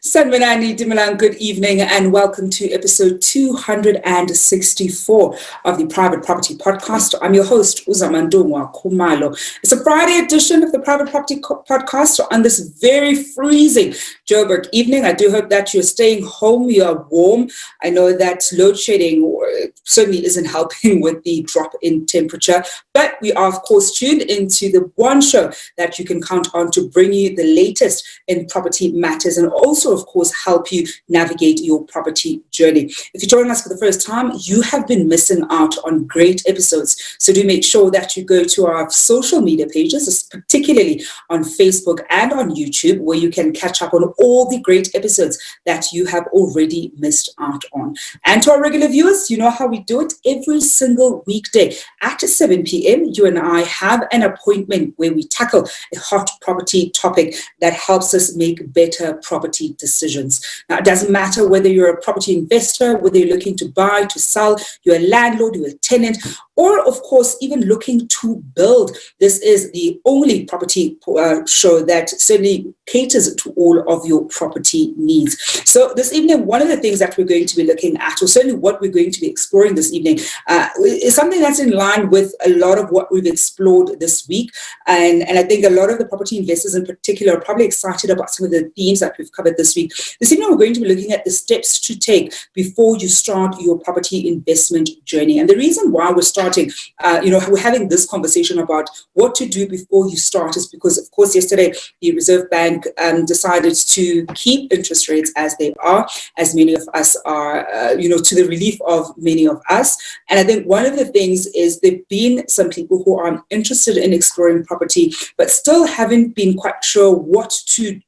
Sanminani Dimilang, good evening and welcome to episode 264 of the Private Property Podcast. I'm your host, Uzamandungwa Kumalo. It's a Friday edition of the Private Property Podcast on this very freezing Joburg evening. I do hope that you're staying home, you're warm. I know that load shedding certainly isn't helping with the drop in temperature, but we are, of course, tuned into the one show that you can count on to bring you the latest in property matters and also, of course, help you navigate your property journey. If you're joining us for the first time, you have been missing out on great episodes. So do make sure that you go to our social media pages, particularly on Facebook and on YouTube, where you can catch up on all the great episodes that you have already missed out on. And to our regular viewers, you know how we do it every single weekday at 7 p.m. You and I have an appointment where we tackle a hot property topic that helps us make better property decisions. Now, it doesn't matter whether you're a property investor, whether you're looking to buy, to sell, you're a landlord, you're a tenant, or of course, even looking to build. This is the only property show that certainly caters to all of your property needs. So this evening, one of the things that we're going to be looking at, or certainly what we're going to be exploring this evening, is something that's in line with a lot of what we've explored this week. And I think a lot of the property investors in particular are probably excited about some of the themes that we've covered this week. This evening, we're going to be looking at the steps to take before you start your property investment journey. And the reason why we're starting, we're having this conversation about what to do before you start is because, of course, yesterday, the Reserve Bank decided to keep interest rates as they are, as many of us are, to the relief of many of us. And I think one of the things is there've been some people who are interested in exploring property, but still haven't been quite sure what to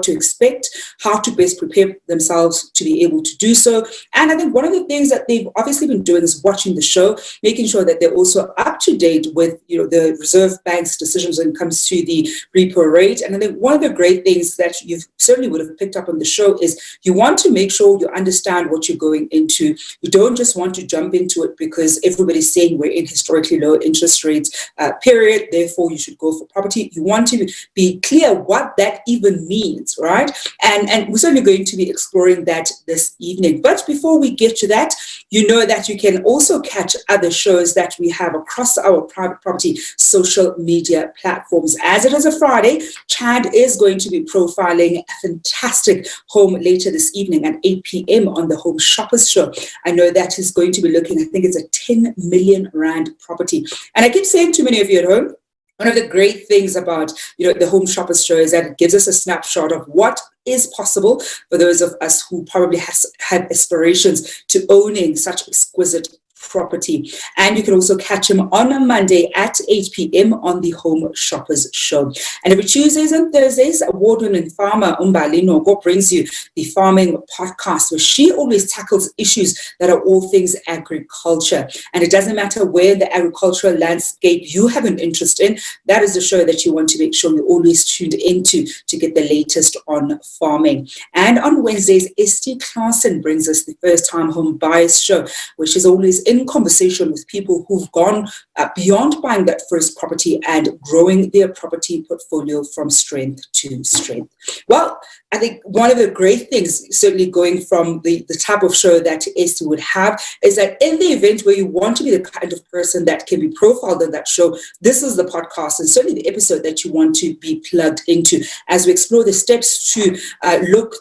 expect, how to best prepare themselves to be able to do so. And I think one of the things that they've obviously been doing is watching the show, making sure that they're also up to date with the Reserve Bank's decisions when it comes to the repo rate. And I think one of the great things that you certainly would have picked up on the show is you want to make sure you understand what you're going into. You don't just want to jump into it because everybody's saying we're in historically low interest rates period, therefore you should go for property. You want to be clear what that even means, right? And we're certainly going to be exploring that this evening. But before we get to that, you know that you can also catch other shows that we have across our private property social media platforms. As it is a Friday, Chad is going to be profiling a fantastic home later this evening at 8 p.m. on the Home Shoppers Show. I know that he's going to be looking, I think it's a 10 million rand property. And I keep saying to many of you at home, one of the great things about the Home Shoppers Show is that it gives us a snapshot of what is possible for those of us who probably had aspirations to owning such exquisite property. And you can also catch him on a Monday at 8 p.m. on the Home Shoppers Show. And every Tuesdays and Thursdays, award-winning farmer Umbali Nogo brings you the Farming Podcast, where she always tackles issues that are all things agriculture. And it doesn't matter where the agricultural landscape you have an interest in, that is the show that you want to make sure you're always tuned into to get the latest on farming. And on Wednesdays, Esty Claassen brings us the First Time Home Buyers Show, where she's always in conversation with people who've gone beyond buying that first property and growing their property portfolio from strength to strength. Well, I think one of the great things, certainly going from the type of show that Esther would have, is that in the event where you want to be the kind of person that can be profiled in that show, this is the podcast and certainly the episode that you want to be plugged into as we explore the steps to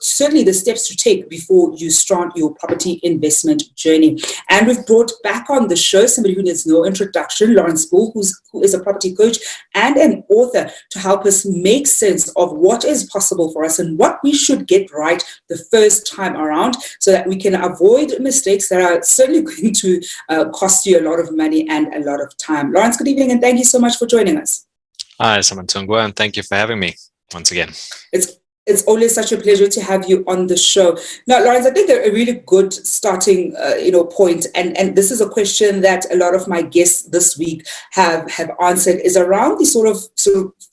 certainly the steps to take before you start your property investment journey. And we've brought back on the show somebody who needs no introduction, Lawrence Boel, who is a property coach and an author, to help us make sense of what is possible for us and what we should get right the first time around so that we can avoid mistakes that are certainly going to cost you a lot of money and a lot of time. Lawrence, good evening, and thank you so much for joining us. Hi, Samantungwa, and thank you for having me once again. It's always such a pleasure to have you on the show. Now, Lawrence, I think a really good starting, point, and this is a question that a lot of my guests this week have answered, is around the sort of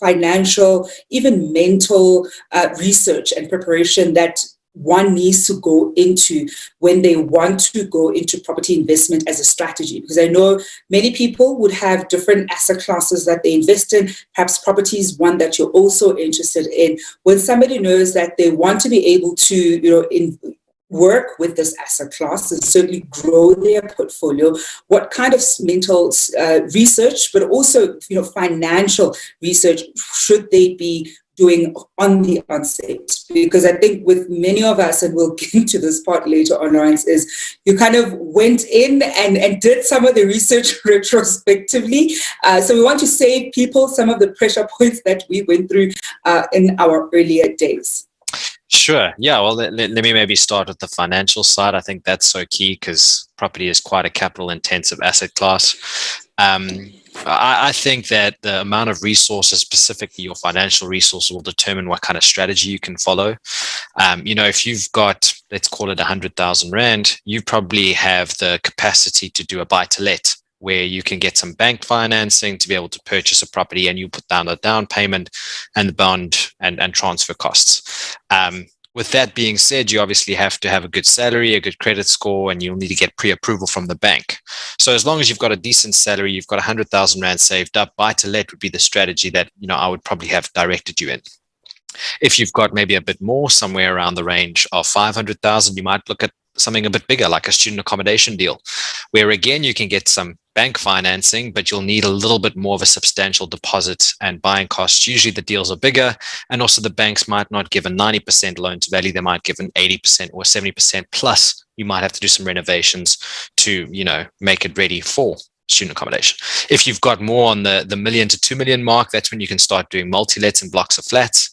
financial, even mental research and preparation that one needs to go into when they want to go into property investment as a strategy. Because I know many people would have different asset classes that they invest in, perhaps property is one that you're also interested in. When somebody knows that they want to be able to, work with this asset class and certainly grow their portfolio, what kind of mental research, but also, financial research should they be doing on the onset? Because I think with many of us, and we'll get into this part later on, Lawrence, is you kind of went in and did some of the research retrospectively. So we want to save people some of the pressure points that we went through in our earlier days. Sure. Yeah. Well, let me maybe start with the financial side. I think that's so key because property is quite a capital intensive asset class. I think that the amount of resources, specifically your financial resources, will determine what kind of strategy you can follow. If you've got, let's call it 100,000 Rand, you probably have the capacity to do a buy to let, where you can get some bank financing to be able to purchase a property and you put down the down payment and the bond and transfer costs. With that being said, you obviously have to have a good salary, a good credit score, and you'll need to get pre-approval from the bank. So as long as you've got a decent salary, you've got 100,000 Rand saved up, buy to let would be the strategy that, I would probably have directed you in. If you've got maybe a bit more, somewhere around the range of 500,000, you might look at something a bit bigger, like a student accommodation deal, where again, you can get some bank financing, but you'll need a little bit more of a substantial deposit and buying costs. Usually the deals are bigger, and also the banks might not give a 90% loan to value. They might give an 80% or 70%, plus you might have to do some renovations to, make it ready for student accommodation. If you've got more on the $1 million to $2 million mark, that's when you can start doing multi-lets and blocks of flats.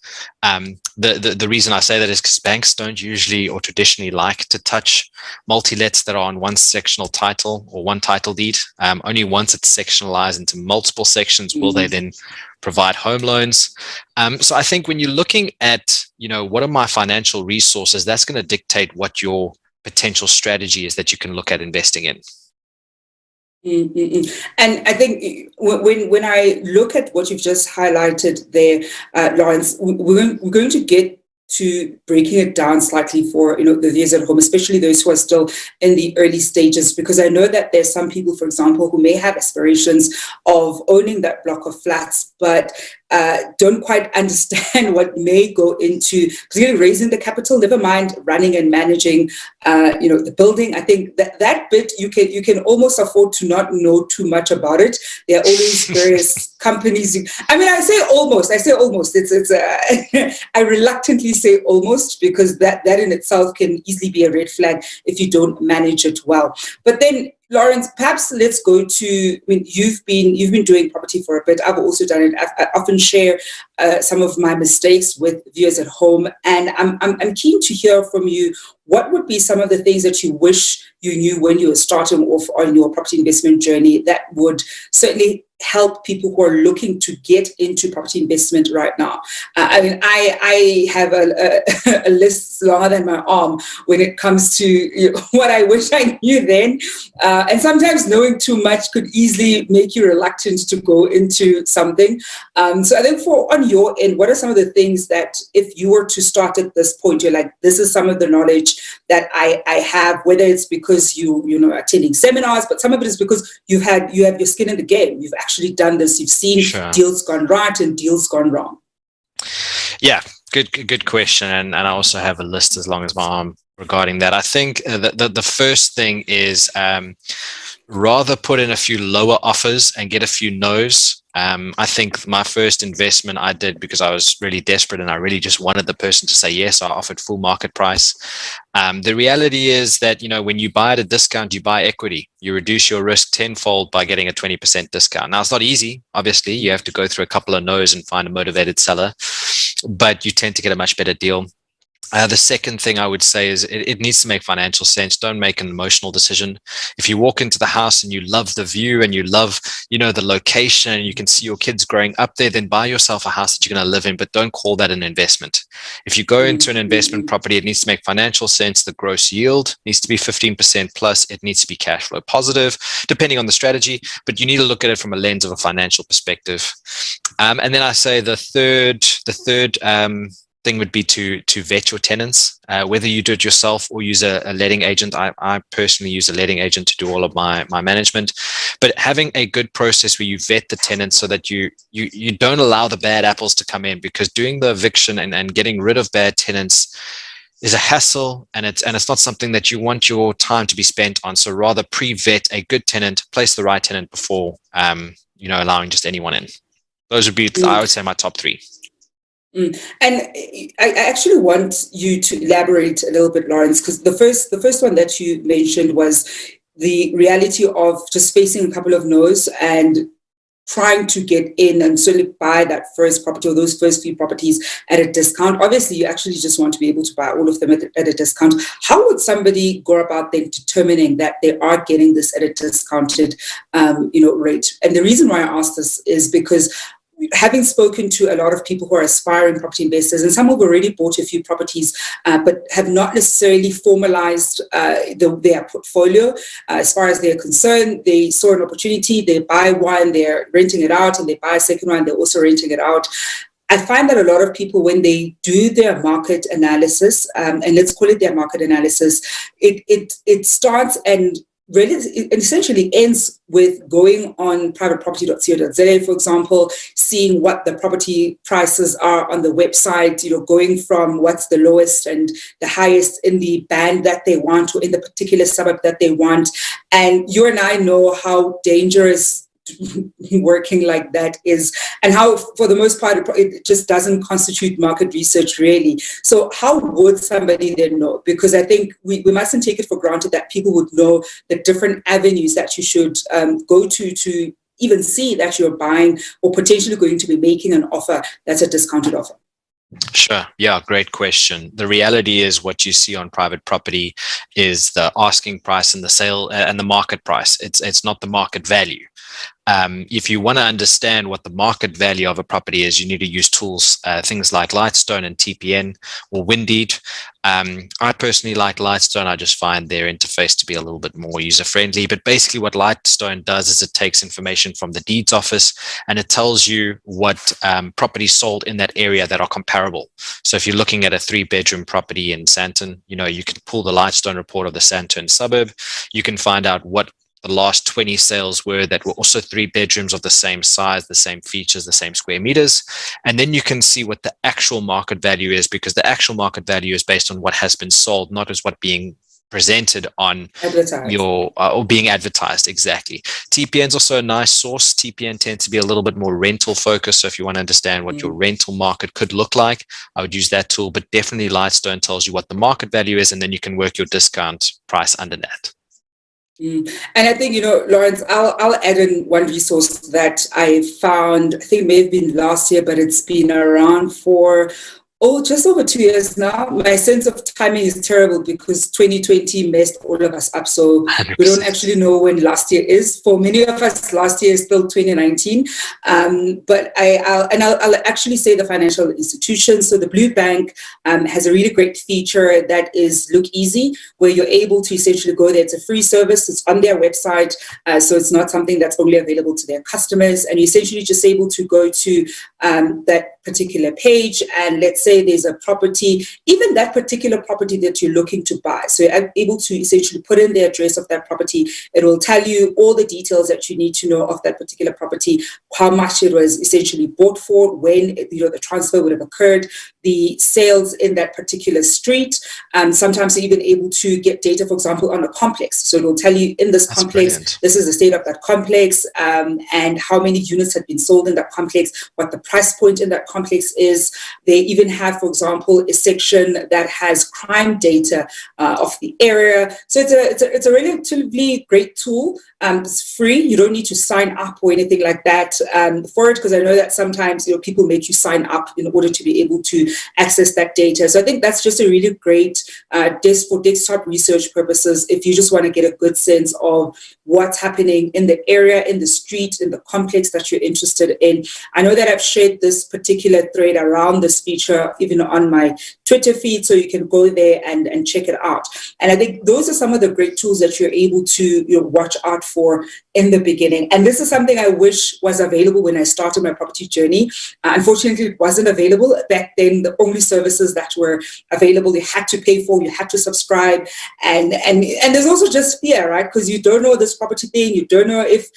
The reason I say that is because banks don't usually or traditionally like to touch multi-lets that are on one sectional title or one title deed. Only once it's sectionalized into multiple sections will they then provide home loans. So I think when you're looking at, what are my financial resources, that's going to dictate what your potential strategy is that you can look at investing in. Mm-hmm. And I think when I look at what you've just highlighted there, Lawrence, we're going to get to breaking it down slightly for the viewers at home, especially those who are still in the early stages, because I know that there's some people, for example, who may have aspirations of owning that block of flats, but don't quite understand what may go into raising the capital, never mind running and managing the building. I think that bit you can almost afford to not know too much about it. There are always various companies. I say almost. It's I reluctantly say almost, because that in itself can easily be a red flag if you don't manage it well. But then, Lawrence, perhaps let's go to, you've been doing property for a bit. I've also done it. I often share some of my mistakes with viewers at home, and I'm keen to hear from you. What would be some of the things that you wish you knew when you were starting off on your property investment journey that would certainly help people who are looking to get into property investment right now? I mean, I have a list longer than my arm when it comes to what I wish I knew then. And sometimes knowing too much could easily make you reluctant to go into something. So I think on your end, what are some of the things that if you were to start at this point, you're like, this is some of the knowledge that I have, whether it's because you know attending seminars, but some of it is because you have your skin in the game. You've actually done this. You've seen deals gone right and deals gone wrong. Yeah, good question. And I also have a list as long as my arm regarding that. I think the first thing is rather put in a few lower offers and get a few no's. I think my first investment I did because I was really desperate and I really just wanted the person to say yes. I offered full market price. The reality is that, when you buy at a discount, you buy equity. You reduce your risk tenfold by getting a 20% discount. Now, it's not easy. Obviously, you have to go through a couple of no's and find a motivated seller, but you tend to get a much better deal. The second thing I would say is it needs to make financial sense. Don't make an emotional decision. If you walk into the house and you love the view and you love, the location and you can see your kids growing up there, then buy yourself a house that you're going to live in, but don't call that an investment. If you go into an investment property, it needs to make financial sense. The gross yield needs to be 15% plus. It needs to be cash flow positive, depending on the strategy, but you need to look at it from a lens of a financial perspective. And then I say the third thing would be to vet your tenants, whether you do it yourself or use a letting agent. I personally use a letting agent to do all of my management, but having a good process where you vet the tenants so that you don't allow the bad apples to come in, because doing the eviction and getting rid of bad tenants is a hassle, and it's not something that you want your time to be spent on. So rather pre-vet a good tenant, place the right tenant before allowing just anyone in. Those would be, I would say, my top three. And I actually want you to elaborate a little bit, Lawrence, because the first one that you mentioned was the reality of just facing a couple of no's and trying to get in and certainly buy that first property or those first few properties at a discount. Obviously, you actually just want to be able to buy all of them at a discount. How would somebody go about then determining that they are getting this at a discounted rate? And the reason why I ask this is because having spoken to a lot of people who are aspiring property investors, and some who've already bought a few properties, but have not necessarily formalized their portfolio. As far as they're concerned, they saw an opportunity, they buy one, they're renting it out, and they buy a second one, they're also renting it out. I find that a lot of people, when they do their market analysis, and let's call it their market analysis, it starts and really, it essentially ends with going on privateproperty.co.za, for example, seeing what the property prices are on the website, going from what's the lowest and the highest in the band that they want or in the particular suburb that they want. And you and I know how dangerous working like that is, and how for the most part it just doesn't constitute market research really. So how would somebody then know? Because I think we mustn't take it for granted that people would know the different avenues that you should go to even see that you're buying or potentially going to be making an offer that's a discounted offer. Sure. Yeah, great question. The reality is what you see on private property is the asking price and the sale and the market price. It's not the market value. If you want to understand what the market value of a property is, you need to use tools, things like Lightstone and TPN or Windeed. I personally like Lightstone. I just find their interface to be a little bit more user-friendly. But basically what Lightstone does is it takes information from the deeds office and it tells you what properties sold in that area that are comparable. So if you're looking at a 3-bedroom property in Sandton, you can pull the Lightstone report of the Sandton suburb. You can find out what the last 20 sales were that were also 3 bedrooms of the same size, the same features, the same square meters. And then you can see what the actual market value is, because the actual market value is based on what has been sold, not as what being presented on your or being advertised. Exactly. TPN is also a nice source. TPN tends to be a little bit more rental focused. So if you want to understand what your rental market could look like, I would use that tool. But definitely Lightstone tells you what the market value is, and then you can work your discount price under that. And I think, Lawrence, I'll add in one resource that I found, I think it may have been last year, but it's been around for Oh, just over 2 years now. My sense of timing is terrible because 2020 messed all of us up. So we don't 100%. actually know when last year is. For many of us, last year is still 2019. But I'll actually say the financial institution. So the Blue Bank has a really great feature that is Look Easy, where you're able to essentially go there. It's a free service. It's on their website. So it's not something that's only available to their customers. And you're essentially just able to go to that particular page, and let's say there's a property, even that particular property that you're looking to buy. So you're able to essentially put in the address of that property. It will tell you all the details that you need to know of that particular property, how much it was essentially bought for, when the transfer would have occurred, the sales in that particular street. Sometimes you're even able to get data, for example, on a complex. So it will tell you in this That's complex, brilliant. this is the state of that complex, and how many units have been sold in that complex, what the price point in that complex is. They even have, for example, a section that has crime data of the area. So it's a relatively great tool. It's free. You don't need to sign up or anything like that for it, because I know that sometimes people make you sign up in order to be able to access that data. So I think that's just a really great for desktop research purposes, if you just want to get a good sense of what's happening in the area, in the street, in the complex that you're interested in. I know that I've shared this particular thread around this feature even on my Twitter feed, so you can go there and check it out. And I think those are some of the great tools that you're able to watch out for in the beginning. And this is something I wish was available when I started my property journey. Unfortunately, it wasn't available back then. The only services that were available, you had to pay for, you had to subscribe, and there's also just fear, right? Because you don't know this property thing, you don't know if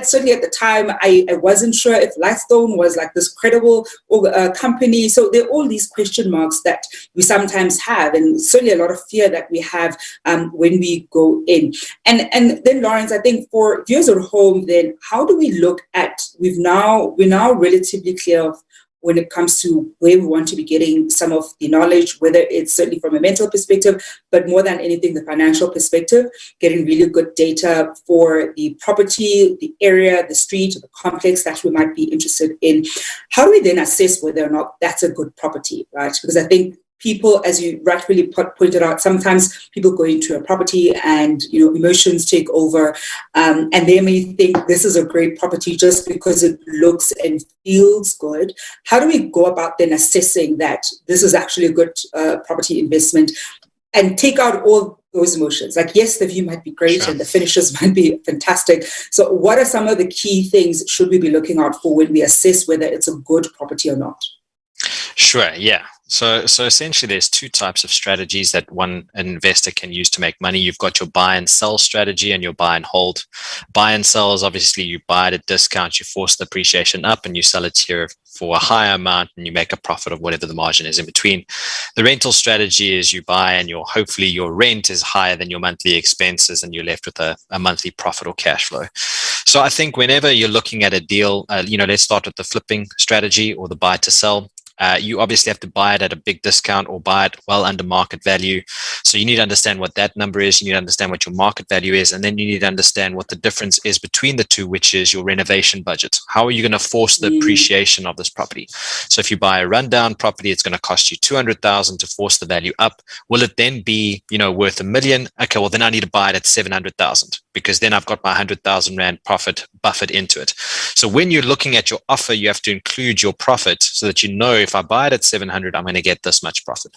certainly at the time I wasn't sure if Lightstone was like this credible company. So there are all these question marks that we sometimes have, and certainly a lot of fear that we have when we go in. And then Lawrence, I think for viewers at home, then how do we look at, we're now relatively clear of when it comes to where we want to be getting some of the knowledge, whether it's certainly from a mental perspective, but more than anything, the financial perspective, getting really good data for the property, the area, the street, the complex that we might be interested in. How do we then assess whether or not that's a good property, right? Because I think people, as you rightfully pointed out, sometimes people go into a property and emotions take over, and they may think this is a great property just because it looks and feels good. How do we go about then assessing that this is actually a good property investment, and take out all those emotions? Like, yes, the view might be great, sure, and the finishes might be fantastic. So what are some of the key things should we be looking out for when we assess whether it's a good property or not? Sure, yeah. So essentially there's two types of strategies that an investor can use to make money. You've got your buy and sell strategy and your buy and hold. Buy and sell is obviously you buy at a discount, you force the appreciation up, and you sell it here for a higher amount and you make a profit of whatever the margin is in between. The rental strategy is you buy and hopefully your rent is higher than your monthly expenses and you're left with a monthly profit or cash flow. So I think whenever you're looking at a deal, let's start with the flipping strategy or the buy to sell. You obviously have to buy it at a big discount or buy it well under market value. So you need to understand what that number is. You need to understand what your market value is. And then you need to understand what the difference is between the two, which is your renovation budget. How are you going to force the appreciation of this property? So if you buy a rundown property, it's going to cost you 200,000 to force the value up. Will it then be, worth $1 million? Okay, well then I need to buy it at 700,000 because then I've got my 100,000 Rand profit buffered into it. So when you're looking at your offer, you have to include your profit so that if I buy it at 700, I'm going to get this much profit.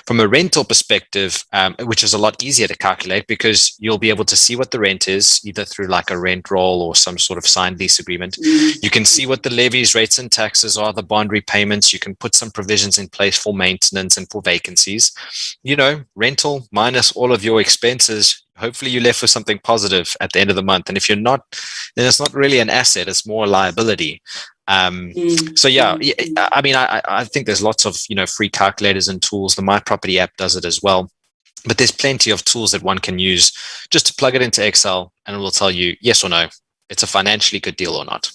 From a rental perspective, which is a lot easier to calculate because you'll be able to see what the rent is, either through like a rent roll or some sort of signed lease agreement. You can see what the levies, rates, and taxes are, the bond repayments. You can put some provisions in place for maintenance and for vacancies. Rental minus all of your expenses, hopefully you're left with something positive at the end of the month. And if you're not, then it's not really an asset, it's more a liability. So yeah, I mean, I think there's lots of, free calculators and tools. The My Property app does it as well. But there's plenty of tools that one can use just to plug it into Excel and it will tell you yes or no, it's a financially good deal or not.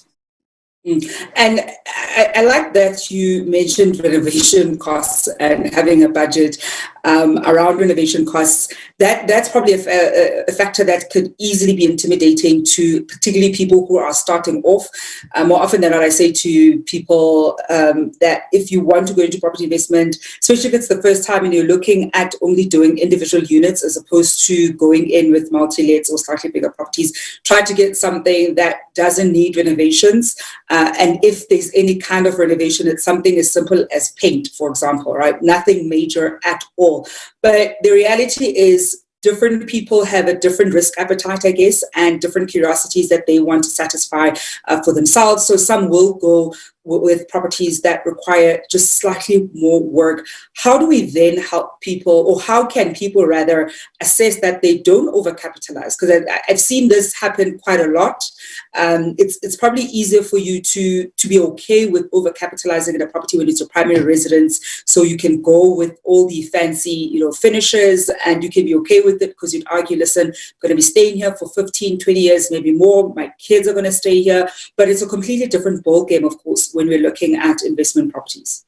And I like that you mentioned renovation costs and having a budget. around renovation costs, that's probably a factor that could easily be intimidating to particularly people who are starting off. More often than not, I say to people that if you want to go into property investment, especially if it's the first time and you're looking at only doing individual units as opposed to going in with multi-lets or slightly bigger properties, try to get something that doesn't need renovations. And if there's any kind of renovation, it's something as simple as paint, for example, right? Nothing major at all. But the reality is different people have a different risk appetite, I guess, and different curiosities that they want to satisfy for themselves. So some will go with properties that require just slightly more work. How do we then help people, or how can people rather assess that they don't overcapitalize? Because I've seen this happen quite a lot. It's probably easier for you to be okay with overcapitalizing in a property when it's your primary residence, so you can go with all the fancy, finishes, and you can be okay with it because you'd argue, listen, I'm going to be staying here for 15, 20 years, maybe more. My kids are going to stay here. But it's a completely different ballgame, of course, when we're looking at investment properties.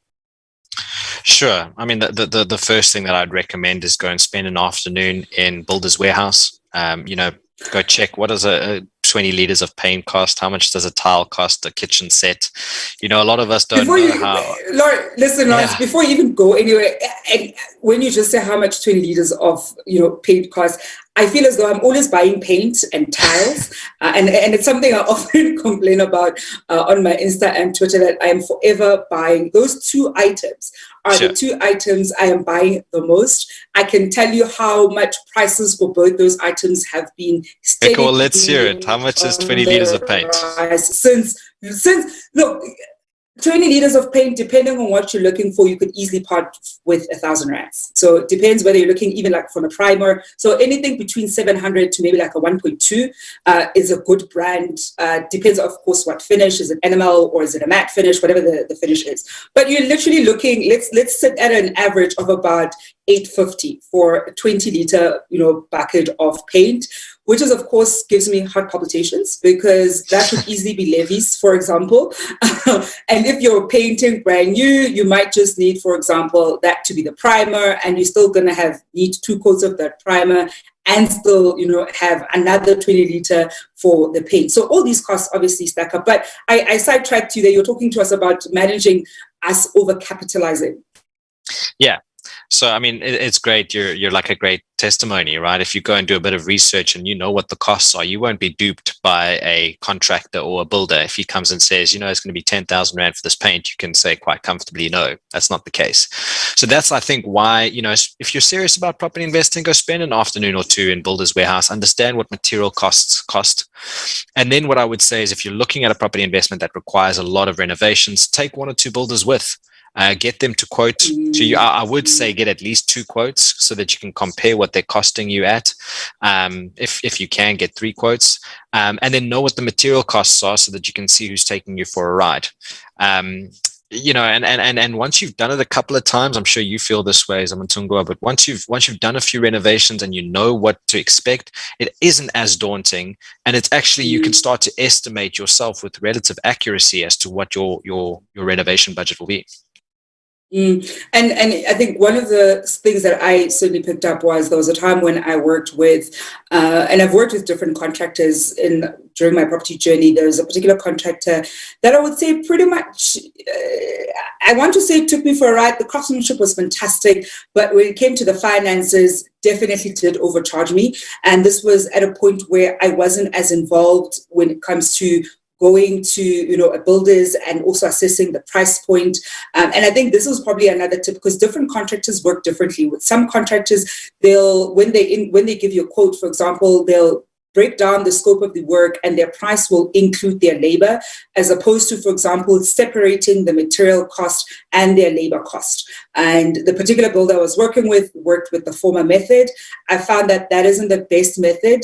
Sure. I mean, the first thing that I'd recommend is go and spend an afternoon in Builder's Warehouse. Go check what does a 20 liters of paint cost, how much does a tile cost, a kitchen set. A lot of us don't know how. Lawrence, before you even go anywhere, and when you just say how much 20 liters of paint costs, I feel as though I'm always buying paint and tiles, and it's something I often complain about on my Insta and Twitter, that I am forever buying. Those two items are the two items I am buying the most. I can tell you how much prices for both those items have been steady. Okay, well, let's hear it. How much is 20 liters of paint? Since look, 20 liters of paint, depending on what you're looking for, you could easily part with 1,000 rands. So it depends whether you're looking even like from a primer. So anything between 700 to maybe like a 1.2 is a good brand. Depends, of course, what finish. Is it enamel or is it a matte finish? Whatever the finish is. But you're literally looking, let's sit at an average of about $8.50 for a 20-liter, bucket of paint, which is, of course, gives me heart palpitations because that could easily be levies, for example. And if you're painting brand new, you might just need, for example, that to be the primer, and you're still going to need 2 coats of that primer and still, have another 20-liter for the paint. So all these costs obviously stack up. But I sidetracked you there. You're talking to us about managing us overcapitalizing. Yeah. So, I mean, it's great. You're like a great testimony, right? If you go and do a bit of research and you know what the costs are, you won't be duped by a contractor or a builder. If he comes and says, it's going to be 10,000 Rand for this paint, you can say quite comfortably, no, that's not the case. So that's, I think, why, if you're serious about property investing, go spend an afternoon or two in Builder's Warehouse, understand what material costs cost. And then what I would say is if you're looking at a property investment that requires a lot of renovations, take 1 or 2 builders with. Get them to quote to you. I would say get at least 2 quotes so that you can compare what they're costing you at. If you can, get 3 quotes, and then know what the material costs are so that you can see who's taking you for a ride. And once you've done it a couple of times, I'm sure you feel this way, Zamantungwa, but once you've done a few renovations and you know what to expect, it isn't as daunting, and it's actually, you can start to estimate yourself with relative accuracy as to what your renovation budget will be. And I think one of the things that I certainly picked up was there was a time when I worked with, and I've worked with different contractors during my property journey. There was a particular contractor that I would say pretty much, I want to say took me for a ride. The craftsmanship was fantastic, but when it came to the finances, definitely did overcharge me. And this was at a point where I wasn't as involved when it comes to going to a builders and also assessing the price point. And I think this is probably another tip, because different contractors work differently. With some contractors, when they give you a quote, for example, they'll break down the scope of the work and their price will include their labor, as opposed to, for example, separating the material cost and their labor cost. And the particular builder I was working with worked with the former method. I found that isn't the best method.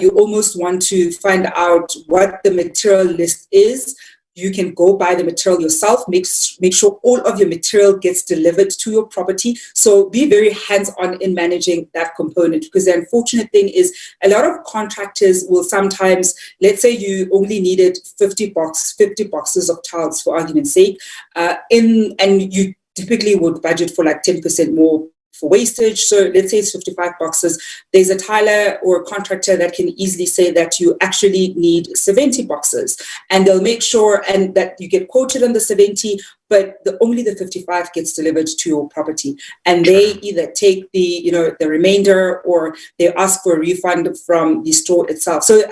You almost want to find out what the material list is. You can go buy the material yourself, make sure all of your material gets delivered to your property. So be very hands-on in managing that component, because the unfortunate thing is a lot of contractors will sometimes, let's say you only needed 50 boxes of tiles for argument's sake, and you typically would budget for like 10% more for wastage. So let's say it's 55 boxes. There's a tiler or a contractor that can easily say that you actually need 70 boxes, and they'll make sure and that you get quoted on the 70, but only the 55 gets delivered to your property. And they either take the remainder, or they ask for a refund from the store itself. So,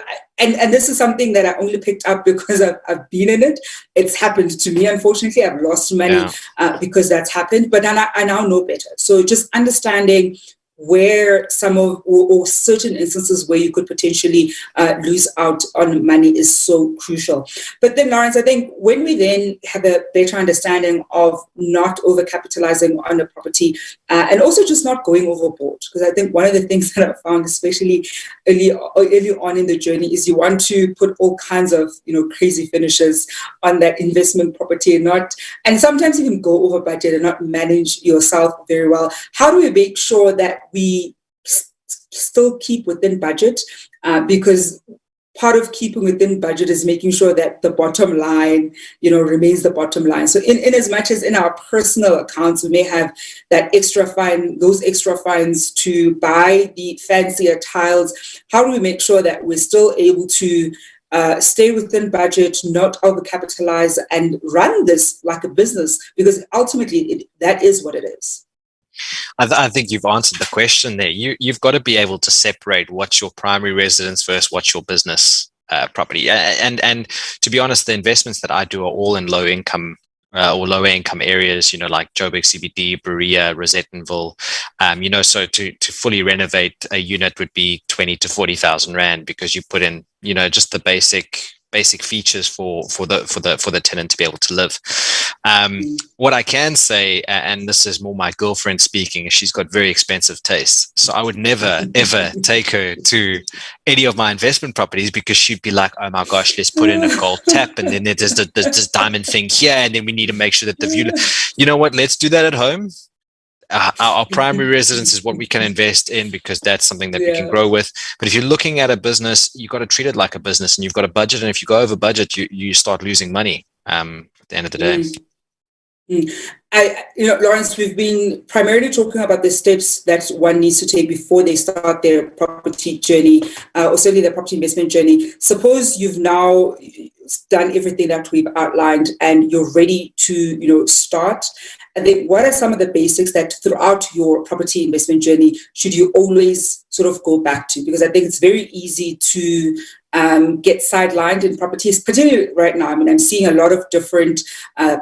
and this is something that I only picked up because I've been in it. It's happened to me, unfortunately. I've lost money because that's happened, but I now know better. So just understanding where some of or certain instances where you could potentially lose out on money is so crucial. But then, Lawrence, I think when we then have a better understanding of not overcapitalizing on a property and also just not going overboard, because I think one of the things that I found, especially early on in the journey, is you want to put all kinds of crazy finishes on that investment property and sometimes even go over budget and not manage yourself very well. How do we make sure that we still keep within budget? Because part of keeping within budget is making sure that the bottom line, remains the bottom line. So in as much as in our personal accounts, we may have those extra funds to buy the fancier tiles, how do we make sure that we're still able to stay within budget, not overcapitalize, and run this like a business? Because ultimately, that is what it is. I think you've answered the question there. You've got to be able to separate what's your primary residence versus what's your business property. And to be honest, the investments that I do are all in low income or lower income areas, like Joburg CBD, Berea, Rosettenville. So to fully renovate a unit would be 20 to 40,000 rand, because you put in, just the basic features for the tenant to be able to live. What I can say, and this is more my girlfriend speaking, is she's got very expensive tastes. So I would never, ever take her to any of my investment properties, because she'd be like, oh my gosh, let's put in a gold tap, and then there's this diamond thing here, and then we need to make sure that the view, you know what, let's do that at home. Our primary residence is what we can invest in, because that's something that we can grow with. But if you're looking at a business, you've got to treat it like a business, and you've got a budget. And if you go over budget, you start losing money at the end of the day. Lawrence, we've been primarily talking about the steps that one needs to take before they start their property journey, or certainly their property investment journey. Suppose you've now done everything that we've outlined and you're ready to, start. And then what are some of the basics that throughout your property investment journey should you always sort of go back to? Because I think it's very easy to get sidelined in properties, particularly right now. I mean, I'm seeing a lot of different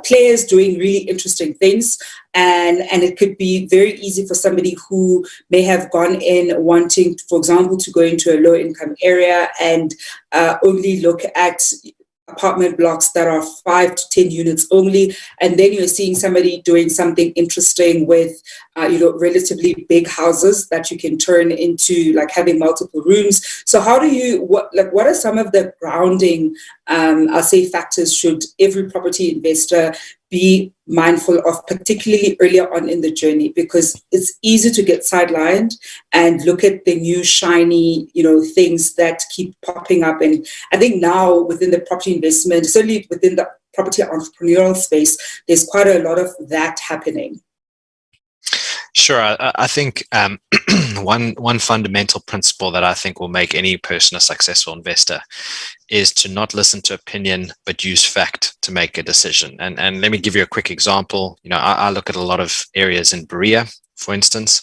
players doing really interesting things. And it could be very easy for somebody who may have gone in wanting, for example, to go into a low income area and only look at apartment blocks that are 5 to 10 units only, and then you're seeing somebody doing something interesting with relatively big houses that you can turn into like having multiple rooms. So what are some of the grounding I'll say factors should every property investor be mindful of, particularly earlier on in the journey? Because it's easy to get sidelined and look at the new shiny, things that keep popping up. And I think now within the property investment, certainly within the property entrepreneurial space, there's quite a lot of that happening. Sure. I think one fundamental principle that I think will make any person a successful investor is to not listen to opinion, but use fact to make a decision. And let me give you a quick example. I look at a lot of areas in Berea, for instance,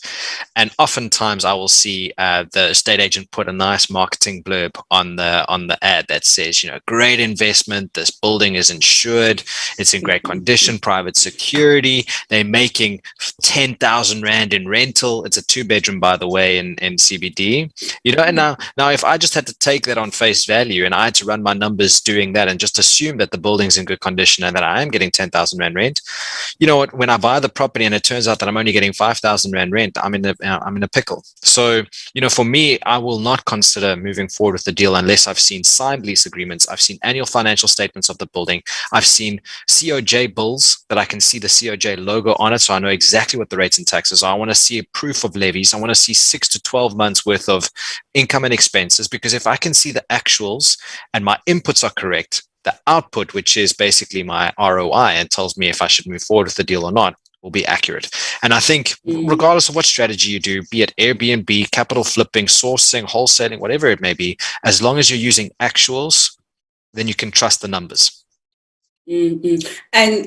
and oftentimes I will see the estate agent put a nice marketing blurb on the ad that says, great investment, this building is insured, it's in great condition, private security, they're making 10,000 rand in rental, it's a 2-bedroom, by the way, in CBD. And now if I just had to take that on face value and I had to run my numbers doing that and just assume that the building's in good condition and that I am getting 10,000 rand rent, when I buy the property and it turns out that I'm only getting 5,000 rand rent, I'm in a pickle. So, for me, I will not consider moving forward with the deal unless I've seen signed lease agreements, I've seen annual financial statements of the building, I've seen COJ bills that I can see the COJ logo on it, so I know exactly what the rates and taxes are. I want to see a proof of levies. I want to see 6 to 12 months worth of income and expenses, because if I can see the actuals and my inputs are correct, the output, which is basically my ROI, and tells me if I should move forward with the deal or not, will be accurate. And I think regardless of what strategy you do, be it Airbnb, capital flipping, sourcing, wholesaling, whatever it may be, as long as you're using actuals, then you can trust the numbers. Mm-hmm. And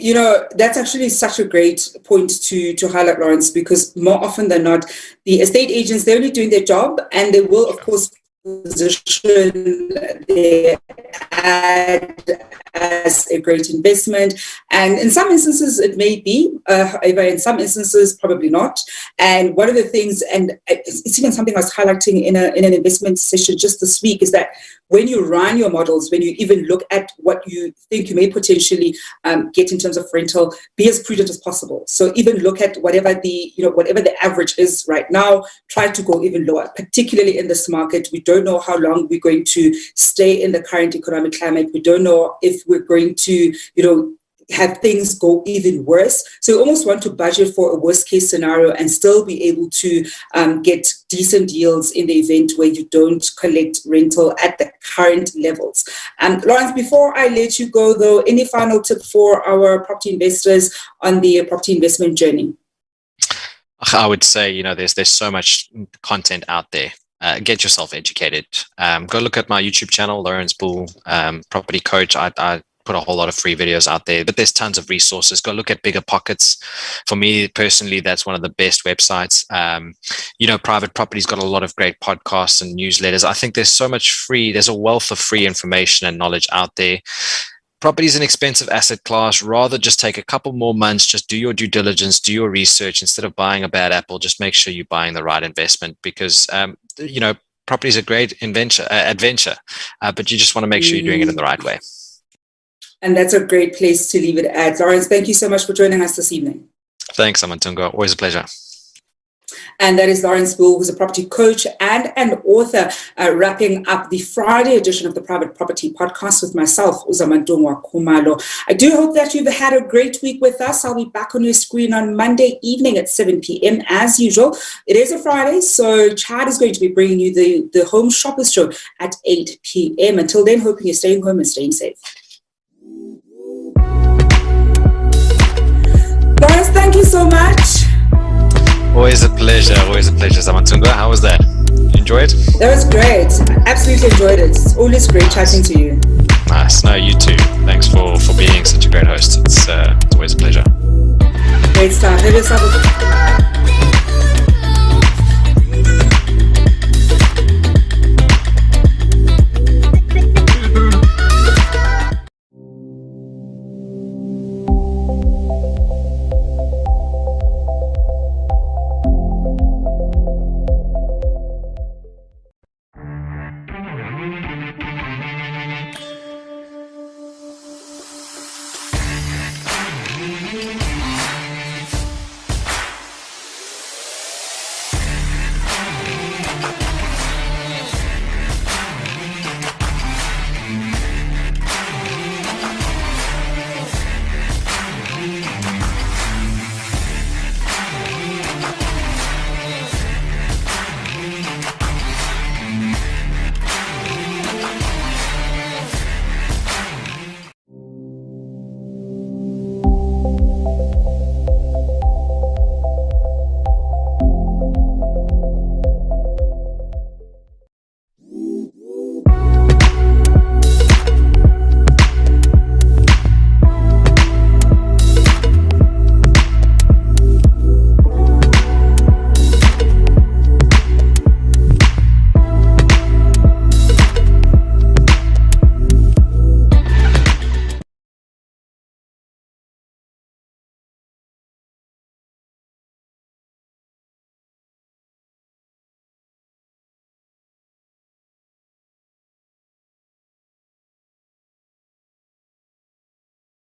that's actually such a great point to highlight, Lawrence, because more often than not, the estate agents, they're only doing their job, and they will, of course, position their ad as a great investment. And in some instances, it may be, however, in some instances, probably not. And one of the things, and it's even something I was highlighting in an investment session just this week, is that when you run your models, when you even look at what you think you may potentially get in terms of rental, be as prudent as possible. So even look at whatever the average is right now, try to go even lower, particularly in this market. We don't know how long we're going to stay in the current economic climate. We don't know if we're going to, have things go even worse. So you almost want to budget for a worst case scenario and still be able to get decent deals in the event where you don't collect rental at the current levels. Lawrence, before I let you go though, any final tip for our property investors on the property investment journey? I would say, there's so much content out there. Get yourself educated. Go look at my YouTube channel, Lawrence Boel, Property Coach. I put a whole lot of free videos out there, but there's tons of resources. Go look at Bigger Pockets. For me personally, that's one of the best websites. Private Property's got a lot of great podcasts and newsletters. I think there's a wealth of free information and knowledge out there. Property is an expensive asset class. Rather just take a couple more months, just do your due diligence, do your research. Instead of buying a bad apple, just make sure you're buying the right investment, because property is a great adventure, but you just want to make sure you're doing it in the right way. And that's a great place to leave it at. Lawrence, thank you so much for joining us this evening. Thanks, Amatunga. Always a pleasure. And that is Lawrence Boel, who's a property coach and an author, wrapping up the Friday edition of the Private Property Podcast with myself, Uzamantungwa Khumalo. I do hope that you've had a great week with us. I'll be back on your screen on Monday evening at 7 p.m. as usual. It is a Friday, so Chad is going to be bringing you the Home Shoppers Show at 8 p.m. Until then, hoping you're staying home and staying safe. Lawrence, thank you so much. Always a pleasure, Zamatunga. How was that? You enjoyed it? That was great. I absolutely enjoyed it. It's always great chatting to you. Nice. No, you too. Thanks for being such a great host. It's always a pleasure. Great stuff. Have yourself a